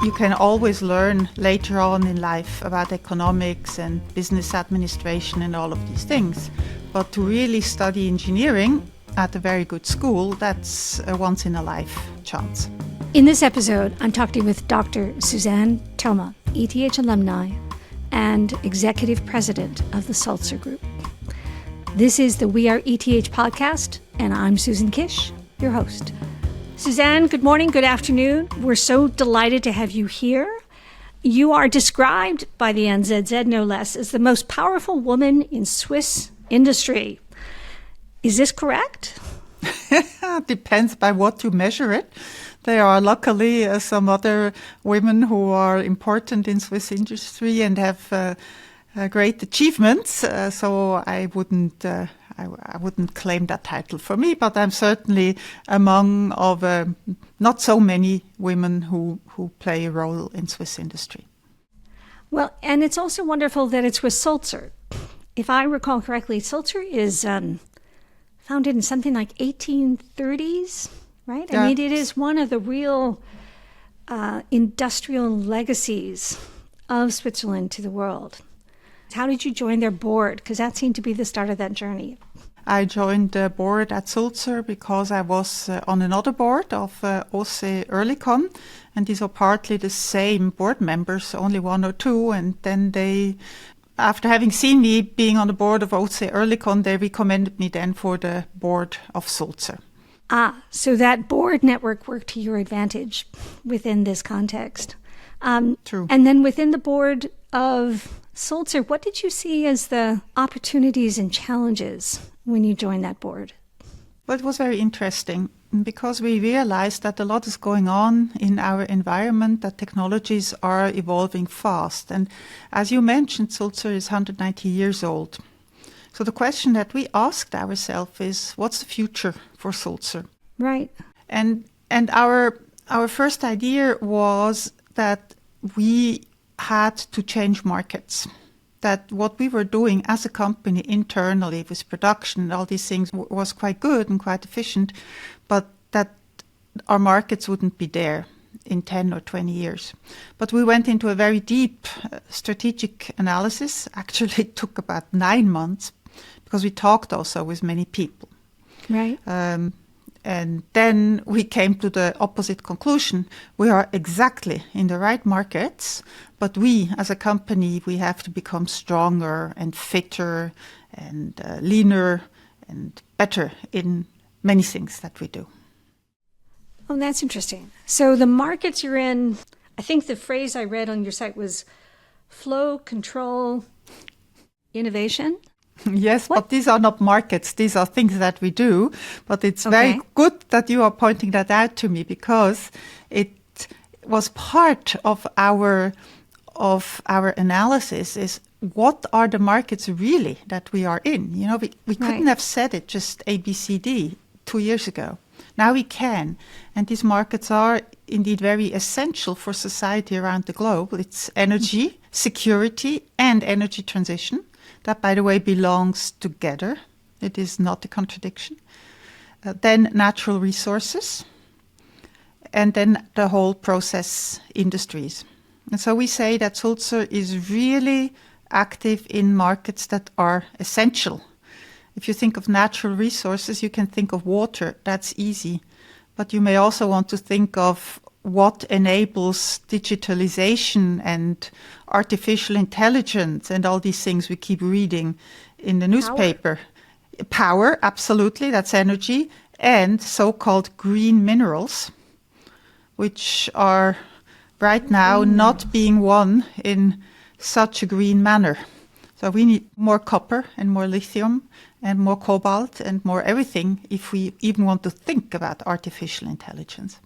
You can always learn later on in life about economics and business administration and all of these things. But to really study engineering at a very good school, that's a once-in-a-life chance. In this episode, I'm talking with Dr. Suzanne Thoma, ETH alumni and executive president of the Sulzer Group. This is the We Are ETH podcast, and I'm Susan Kish, your host. Suzanne, good morning, good afternoon. We're so delighted to have you here. You are described by the NZZ, no less, as the most powerful woman in Swiss industry. Is this correct? Depends by what you measure it. There are luckily some other women who are important in Swiss industry and have great achievements. So I wouldn't claim that title for me, but I'm certainly among of not so many women who play a role in Swiss industry. Well, and it's also wonderful that it's with Sulzer. If I recall correctly, Sulzer is founded in something like 1830s, right? Yeah. I mean, it is one of the real industrial legacies of Switzerland to the world. How did you join their board? Because that seemed to be the start of that journey. I joined the board at Sulzer because I was on another board of OC Oerlikon, and these are partly the same board members, only one or two, and then they, after having seen me being on the board of OC Oerlikon, they recommended me then for the board of Sulzer. So that board network worked to your advantage within this context. True. And then within the board of Sulzer, what did you see as the opportunities and challenges when you joined that board? Well, it was very interesting because we realized that a lot is going on in our environment, that technologies are evolving fast. And as you mentioned, Sulzer is 190 years old. So the question that we asked ourselves is, what's the future for Sulzer? Right. And our first idea was that we had to change markets, that what we were doing as a company internally with production and all these things was quite good and quite efficient, but that our markets wouldn't be there in 10 or 20 years. But we went into a very deep strategic analysis. Actually, it took about 9 months because we talked also with many people. Right. And then we came to the opposite conclusion. We are exactly in the right markets, but we as a company, we have to become stronger and fitter and leaner and better in many things that we do. Oh, that's interesting. So the markets you're in, I think the phrase I read on your site was flow, control, innovation. Yes, What? but these are not markets. These are things that we do. But it's very good that you are pointing that out to me because it was part of our analysis is what are the markets really that we are in? You know, we couldn't have said it just A, B, C, D 2 years ago. Now we can. And these markets are indeed very essential for society around the globe. It's energy, security, and energy transition. That, by the way, belongs together. It is not a contradiction. Then natural resources, and then the whole process industries. And so we say that Sulzer is really active in markets that are essential. If you think of natural resources, you can think of water. That's easy. But you may also want to think of what enables digitalization and artificial intelligence and all these things we keep reading in the newspaper. Power, absolutely, that's energy, and so-called green minerals, which are right now not being won in such a green manner. So we need more copper and more lithium and more cobalt and more everything if we even want to think about artificial intelligence.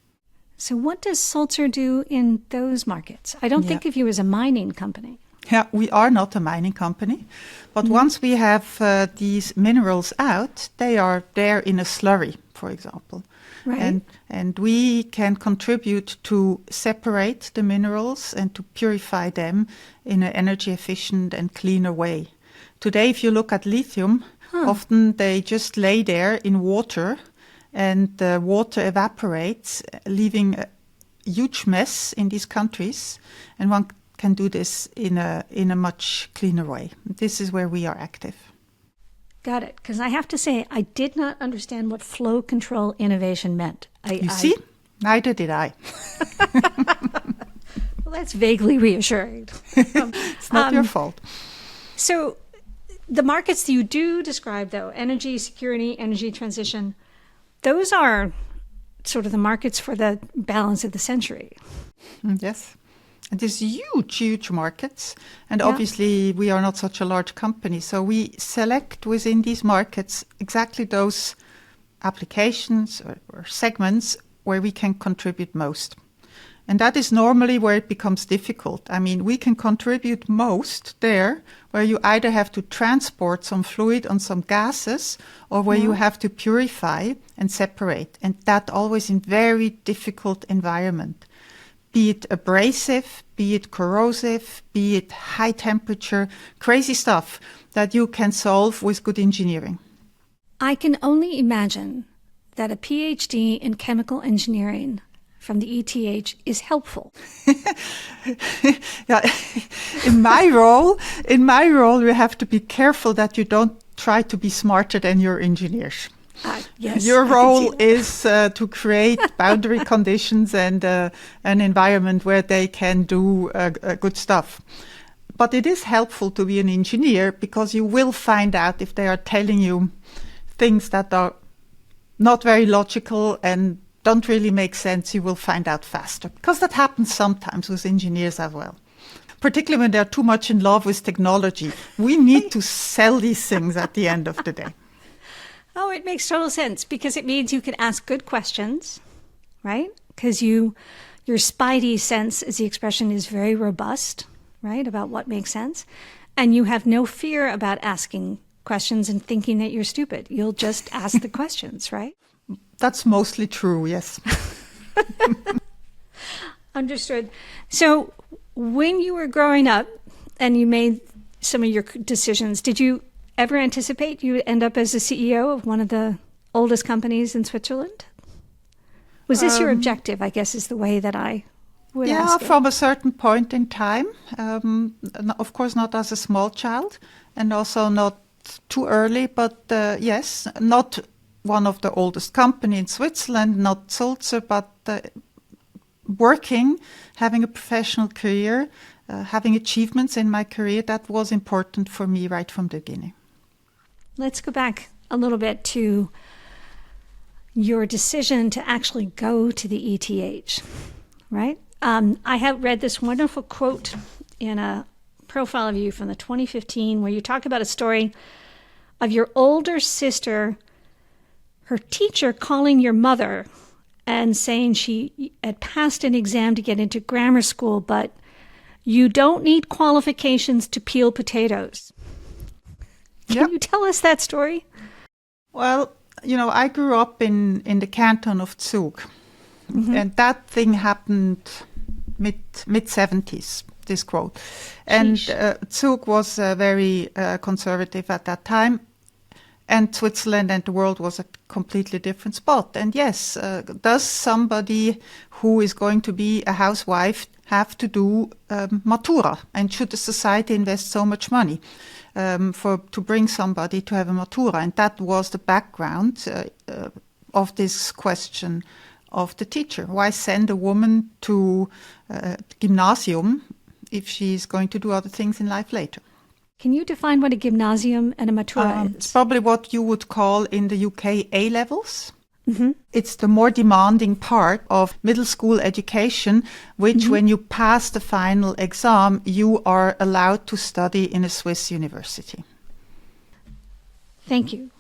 So what does Sulzer do in those markets? I don't think of you as a mining company. Yeah, we are not a mining company. But once we have these minerals out, they are there in a slurry, for example. Right. And we can contribute to separate the minerals and to purify them in an energy efficient and cleaner way. Today, if you look at lithium, often they just lay there in water and the water evaporates, leaving huge mess in these countries, and one can do this in a much cleaner way. This is where we are active. Got it. Because I have to say, I did not understand what flow control innovation meant. You see? Neither did I. Well, that's vaguely reassuring. It's not your fault. So the markets that you do describe, though, energy security, energy transition, those are sort of the markets for the balance of the century. Yes. And there's huge markets. And obviously, we are not such a large company. So we select within these markets exactly those applications or segments where we can contribute most. And that is normally where it becomes difficult. I mean, we can contribute most there where you either have to transport some fluid on some gases or where you have to purify and separate. And that always in very difficult environment. Be it abrasive, be it corrosive, be it high temperature, crazy stuff that you can solve with good engineering. I can only imagine that a PhD in chemical engineering from the ETH is helpful. Yeah, in my role, you have to be careful that you don't try to be smarter than your engineers. Yes, your role is to create boundary conditions and an environment where they can do good stuff. But it is helpful to be an engineer because you will find out if they are telling you things that are not very logical and don't really make sense. You will find out faster because that happens sometimes with engineers as well. Particularly when they're too much in love with technology. We need to sell these things at the end of the day. Oh, it makes total sense because it means you can ask good questions, right? Because your spidey sense, as the expression is, very robust, right, about what makes sense. And you have no fear about asking questions and thinking that you're stupid. You'll just ask the questions, right? That's mostly true, yes. Understood. So when you were growing up and you made some of your decisions, did you ever anticipate you would end up as the CEO of one of the oldest companies in Switzerland? Was this your objective, I guess, is the way that I would ask it? Yeah, from a certain point in time. Of course, not as a small child and also not too early, but yes, not one of the oldest company in Switzerland, not Sulzer, but working, having a professional career, having achievements in my career, that was important for me right from the beginning. Let's go back a little bit to your decision to actually go to the ETH, right? I have read this wonderful quote in a profile of you from the 2015 where you talk about a story of your older sister, her teacher calling your mother and saying she had passed an exam to get into grammar school, but you don't need qualifications to peel potatoes. Can you tell us that story? Well, I grew up in the canton of Zug. And that thing happened mid-70s, this quote. And Zug was very conservative at that time. And Switzerland and the world was a completely different spot. And yes, does somebody who is going to be a housewife have to do Matura? And should the society invest so much money to bring somebody to have a Matura? And that was the background of this question of the teacher. Why send a woman to gymnasium if she's going to do other things in life later? Can you define what a gymnasium and a Matura is? It's probably what you would call in the UK A-levels. Mm-hmm. It's the more demanding part of middle school education, which when you pass the final exam, you are allowed to study in a Swiss university. Thank you.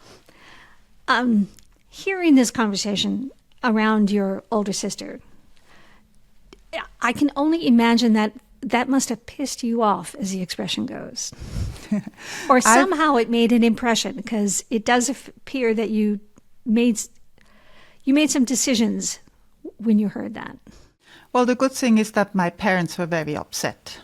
Hearing this conversation around your older sister, I can only imagine that must have pissed you off, as the expression goes. Or somehow it made an impression, because it does appear that you made some decisions when you heard that. Well, the good thing is that my parents were very upset.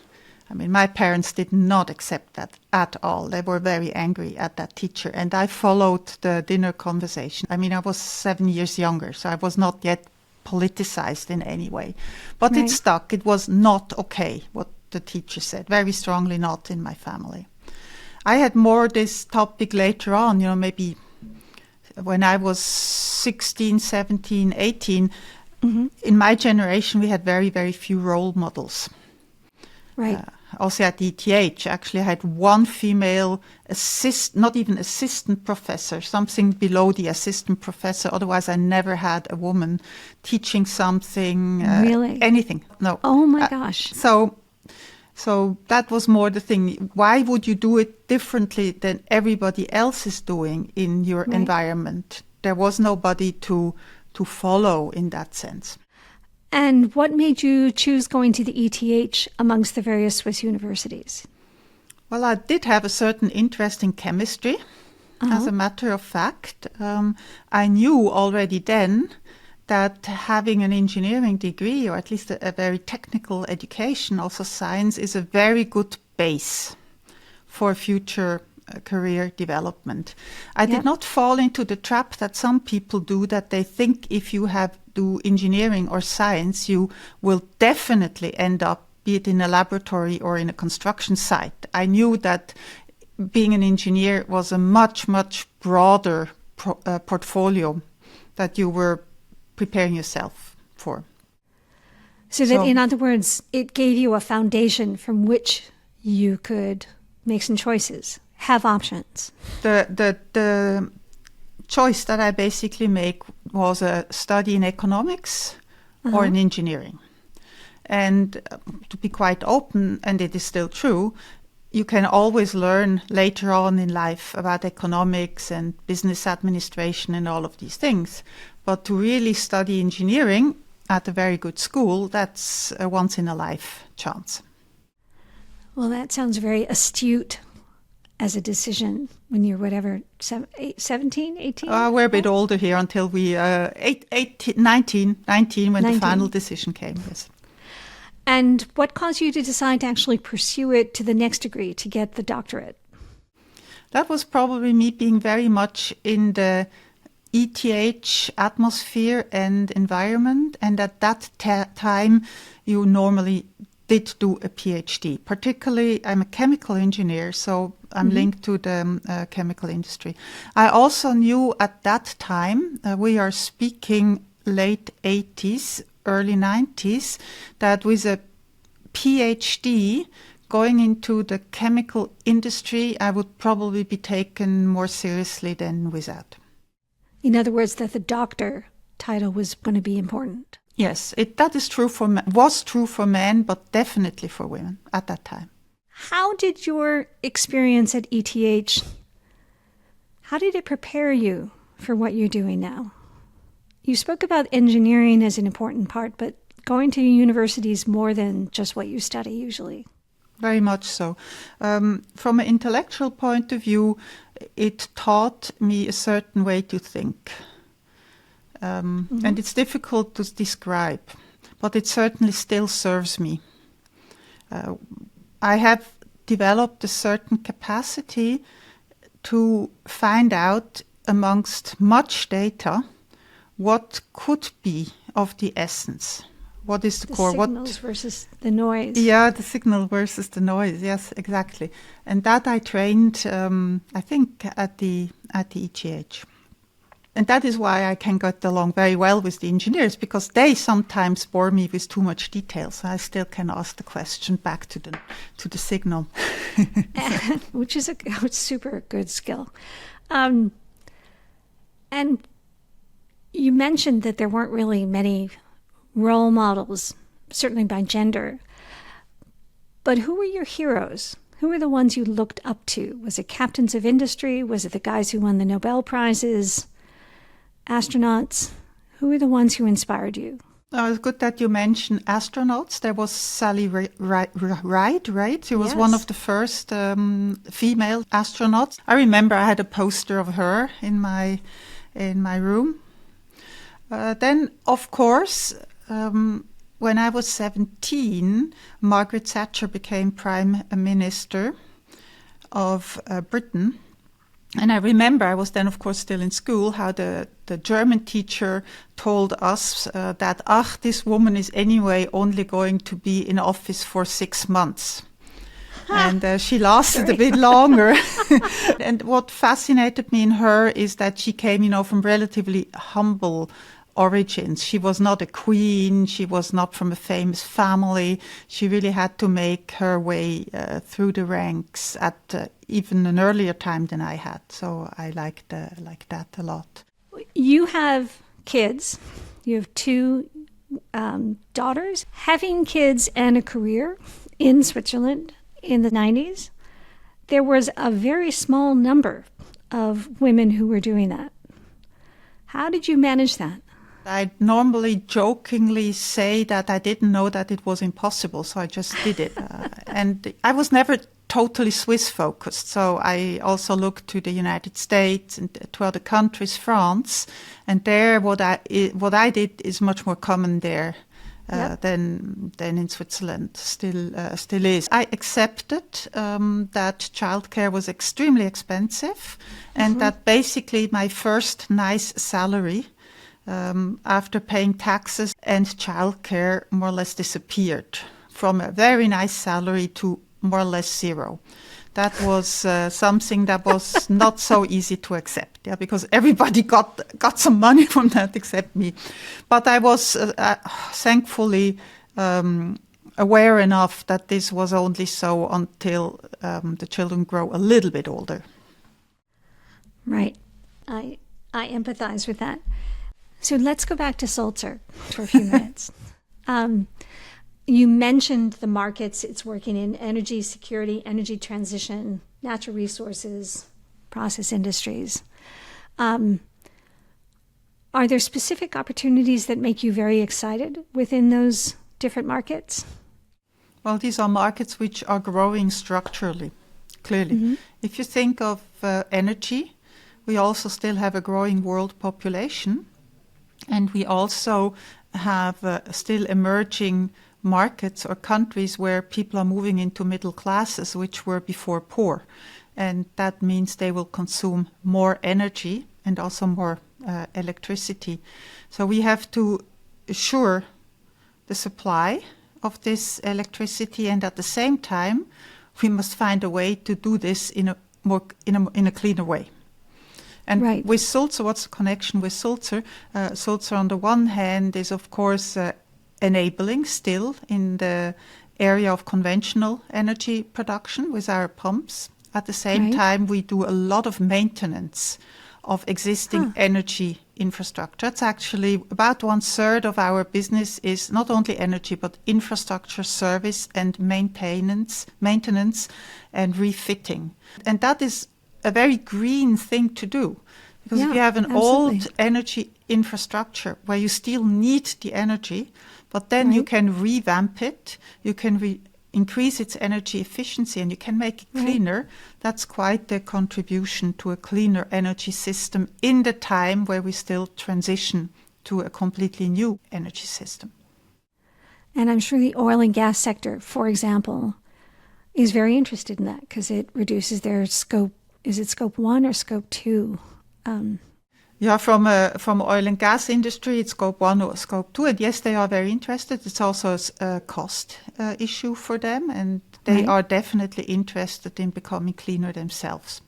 I mean, my parents did not accept that at all. They were very angry at that teacher. And I followed the dinner conversation. I mean, I was 7 years younger, so I was not yet politicized in any way. But Right. it stuck. It was not okay, what the teacher said, very strongly not in my family. I had more this topic later on, maybe when I was 16, 17, 18. In my generation, we had very, very few role models. Right. Also at ETH, actually, I had one female not even assistant professor, something below the assistant professor. Otherwise, I never had a woman teaching something, Really? anything. No. Oh my gosh. So that was more the thing. Why would you do it differently than everybody else is doing in your Right. environment? There was nobody to follow in that sense. And what made you choose going to the ETH amongst the various Swiss universities? Well, I did have a certain interest in chemistry, as a matter of fact. I knew already then that having an engineering degree, or at least a very technical education, also science, is a very good base for future career development. I did not fall into the trap that some people do, that they think if you do engineering or science, you will definitely end up, be it in a laboratory or in a construction site. I knew that being an engineer was a much, much broader portfolio that you were preparing yourself for. So that, in other words, it gave you a foundation from which you could make some choices, have options. The choice that I basically make was a study in economics or in engineering. And to be quite open, and it is still true, you can always learn later on in life about economics and business administration and all of these things. But to really study engineering at a very good school, that's a once-in-a-life chance. Well, that sounds very astute as a decision when you're 17, 18? We're a bit older here until we, 19 when the final decision came, yes. And what caused you to decide to actually pursue it to the next degree, to get the doctorate? That was probably me being very much in the ETH atmosphere and environment. And at that time, you normally did do a PhD. Particularly, I'm a chemical engineer, so I'm linked to the chemical industry. I also knew at that time, we are speaking late 80s, early 90s, that with a PhD going into the chemical industry, I would probably be taken more seriously than without. In other words, that the doctor title was going to be important. Yes, that is true was true for men, but definitely for women at that time. How did your experience at ETH, how did it prepare you for what you're doing now? You spoke about engineering as an important part, but going to university is more than just what you study usually. Very much so. From an intellectual point of view, it taught me a certain way to think. And it's difficult to describe, but it certainly still serves me. I have developed a certain capacity to find out amongst much data what could be of the essence. What is the core? The signals versus the noise. Yeah, the signal versus the noise. Yes, exactly. And that I trained, I think, at the ETH. And that is why I can get along very well with the engineers, because they sometimes bore me with too much detail. So I still can ask the question back to the signal, which is a super good skill. And you mentioned that there weren't really many role models, certainly by gender. But who were your heroes? Who were the ones you looked up to? Was it captains of industry? Was it the guys who won the Nobel Prizes? Astronauts? Who were the ones who inspired you? Oh, it's good that you mentioned astronauts. There was Sally Ride, right? She was one of the first female astronauts. I remember I had a poster of her in my room. Then, of course, when I was 17, Margaret Thatcher became Prime Minister of Britain. And I remember I was then, of course, still in school, how the German teacher told us that, this woman is anyway only going to be in office for 6 months. And she lasted a bit longer. And what fascinated me in her is that she came, from relatively humble origins. She was not a queen. She was not from a famous family. She really had to make her way through the ranks at even an earlier time than I had. So I liked that a lot. You have kids. You have 2 daughters. Having kids and a career in Switzerland in the 90s, there was a very small number of women who were doing that. How did you manage that? I normally jokingly say that I didn't know that it was impossible, so I just did it. And I was never totally Swiss focused, so I also looked to the United States and to other countries, France, and there what I did is much more common there than in Switzerland still is. I accepted that childcare was extremely expensive, and that basically my first nice salary after paying taxes and childcare more or less disappeared from a very nice salary to more or less zero. That was something that was not so easy to accept, because everybody got some money from that except me. But I was thankfully aware enough that this was only so until the children grow a little bit older. Right. I empathize with that. So let's go back to Sulzer for a few minutes. You mentioned the markets it's working in: energy security, energy transition, natural resources, process industries. Are there specific opportunities that make you very excited within those different markets? Well, these are markets which are growing structurally, clearly. Mm-hmm. If you think of energy, we also still have a growing world population. And we also have still emerging markets or countries where people are moving into middle classes, which were before poor. And that means they will consume more energy and also more electricity. So we have to assure the supply of this electricity, and at the same time, we must find a way to do this in a cleaner way. And with Sulzer, what's the connection with Sulzer? Sulzer, on the one hand, is of course enabling still in the area of conventional energy production with our pumps. At the same time, we do a lot of maintenance of existing energy infrastructure. It's actually about 1/3 of our business is not only energy, but infrastructure service and maintenance and refitting. And that is a very green thing to do. Because if you have an old energy infrastructure where you still need the energy, but then you can revamp it, you can increase its energy efficiency, and you can make it cleaner, that's quite a contribution to a cleaner energy system in the time where we still transition to a completely new energy system. And I'm sure the oil and gas sector, for example, is very interested in that because it reduces their scope. Is it scope 1 or scope 2? From oil and gas industry, it's scope 1 or scope 2. And yes, they are very interested. It's also a cost issue for them. And they are definitely interested in becoming cleaner themselves.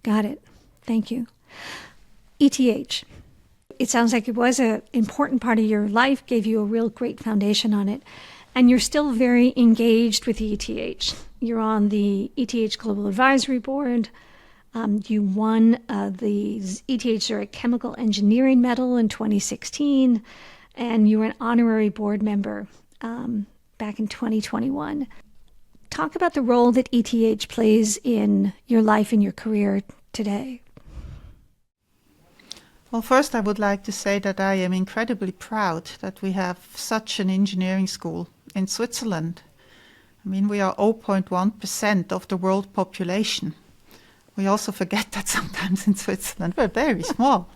Got it. Thank you. ETH. It sounds like it was an important part of your life, gave you a real great foundation on it. And you're still very engaged with ETH. You're on the ETH Global Advisory Board. You won the ETH Zurich Chemical Engineering Medal in 2016, and you were an honorary board member back in 2021. Talk about the role that ETH plays in your life and your career today. Well, first I would like to say that I am incredibly proud that we have such an engineering school in Switzerland. I mean, we are 0.1% of the world population. We also forget that sometimes in Switzerland. We're very small.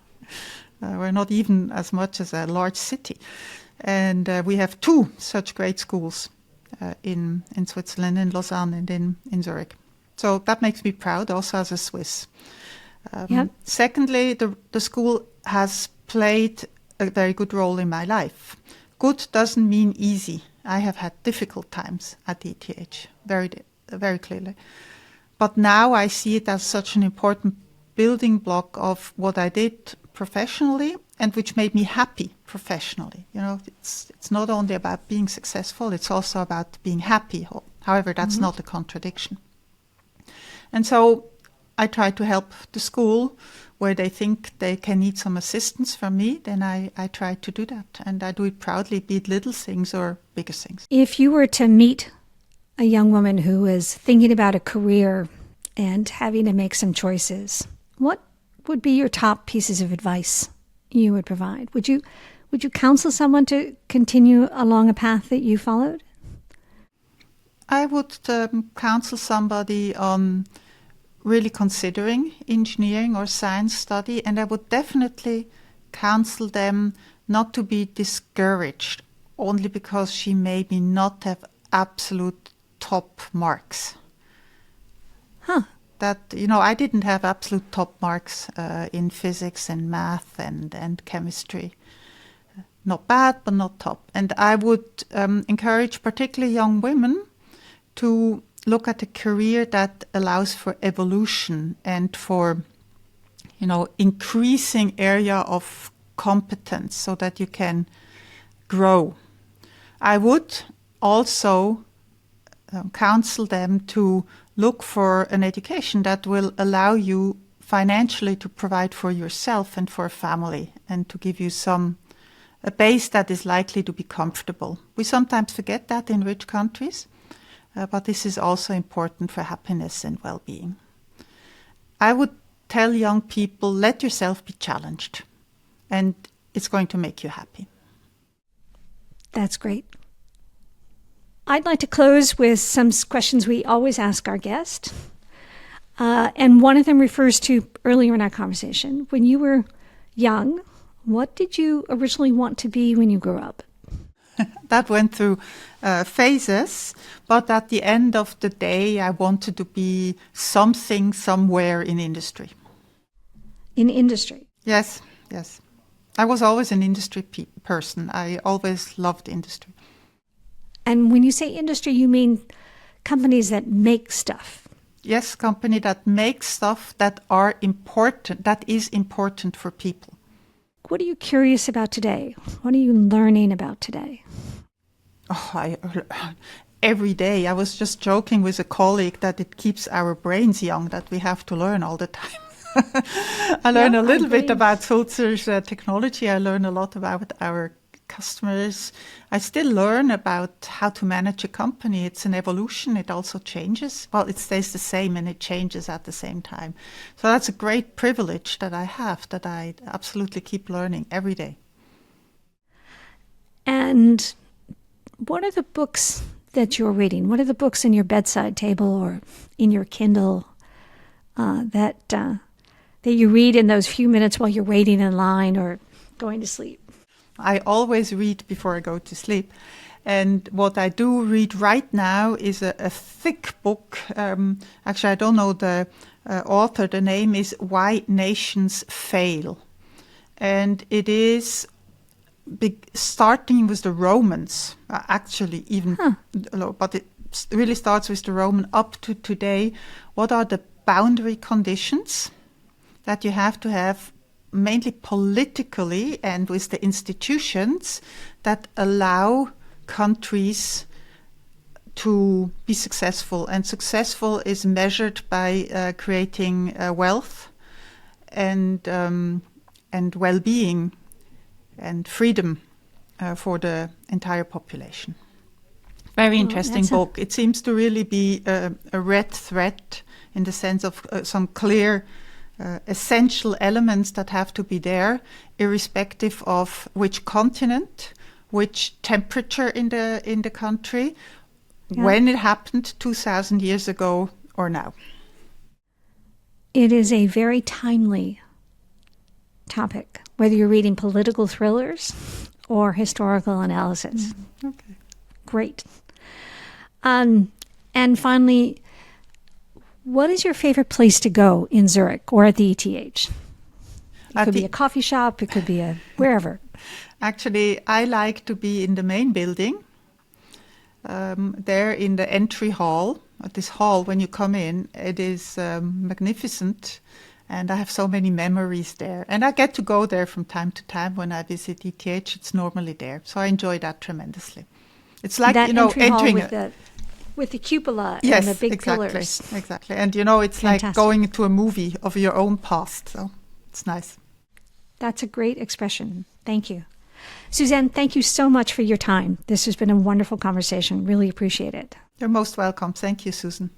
We're not even as much as a large city. And we have 2 such great schools in Switzerland, in Lausanne and in Zurich. So that makes me proud also as a Swiss. Yep. Secondly, the school has played a very good role in my life. Good doesn't mean easy. I have had difficult times at ETH, very clearly. But now I see it as such an important building block of what I did professionally and which made me happy professionally. You know, it's not only about being successful, it's also about being happy. However, that's not a contradiction. And so I try to help the school where they think they can need some assistance from me, then I try to do that. And I do it proudly, be it little things or bigger things. If you were to meet a young woman who is thinking about a career and having to make some choices, what would be your top pieces of advice you would provide? Would you counsel someone to continue along a path that you followed? I would counsel somebody on really considering engineering or science study, and I would definitely counsel them not to be discouraged only because she maybe not have absolute top marks. That, you know, I didn't have absolute top marks in physics and math and chemistry. Not bad, but not top. And I would encourage particularly young women to look at a career that allows for evolution and for, you know, increasing area of competence so that you can grow. I would also counsel them to look for an education that will allow you financially to provide for yourself and for a family and to give you a base that is likely to be comfortable. We sometimes forget that in rich countries. But this is also important for happiness and well-being. I would tell young people, let yourself be challenged, and it's going to make you happy. That's great. I'd like to close with some questions we always ask our guest. And one of them refers to earlier in our conversation. When you were young, what did you originally want to be when you grew up? That went through phases, but at the end of the day, I wanted to be something somewhere in industry. In industry? Yes. I was always an industry person. I always loved industry. And when you say industry, you mean companies that make stuff? Yes, company that makes stuff that is important for people. What are you curious about today? What are you learning about today? Every day. I was just joking with a colleague that it keeps our brains young, that we have to learn all the time. I learn a little bit about Sulzer's technology. I learn a lot about our customers. I still learn about how to manage a company. It's an evolution. It also changes. Well, it stays the same and it changes at the same time. So that's a great privilege that I have, that I absolutely keep learning every day. And what are the books that you're reading? What are the books in your bedside table or in your Kindle that you read in those few minutes while you're waiting in line or going to sleep? I always read before I go to sleep. And what I do read right now is a thick book. Actually, I don't know the author. The name is Why Nations Fail. And it is starting with the Romans, actually even, but it really starts with the Roman up to today. What are the boundary conditions that you have to have, mainly politically and with the institutions that allow countries to be successful? And successful is measured by creating wealth and well-being and freedom for the entire population. Very interesting book. It seems to really be a red thread in the sense of some clear essential elements that have to be there, irrespective of which continent, which temperature in the country, when it happened 2,000 years ago or now. It is a very timely topic, whether you're reading political thrillers or historical analysis. Okay. Great. And finally, What is your favorite place to go in Zurich or at the ETH? It could be a coffee shop. It could be a wherever. Actually, I like to be in the main building, there in the entry hall. This hall, when you come in, it is magnificent, and I have so many memories there. And I get to go there from time to time when I visit ETH. It's normally there, so I enjoy that tremendously. It's like, that entering hall with the cupola yes, and the big exactly, pillars. Exactly. And it's Fantastic. like going to a movie of your own past. So it's nice. That's a great expression. Thank you. Suzanne, thank you so much for your time. This has been a wonderful conversation. Really appreciate it. You're most welcome. Thank you, Susan.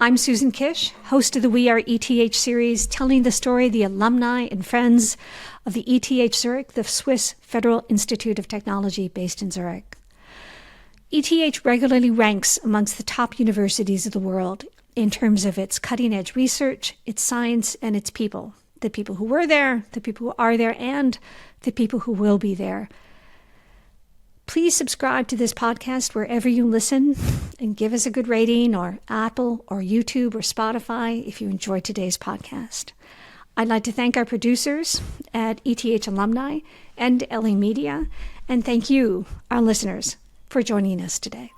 I'm Susan Kish, host of the We Are ETH series, telling the story of the alumni and friends of the ETH Zurich, the Swiss Federal Institute of Technology based in Zurich. ETH regularly ranks amongst the top universities of the world in terms of its cutting-edge research, its science, and its people. The people who were there, the people who are there, and the people who will be there. Please subscribe to this podcast wherever you listen and give us a good rating, or Apple or YouTube or Spotify if you enjoyed today's podcast. I'd like to thank our producers at ETH Alumni and LA Media, and thank you, our listeners, for joining us today.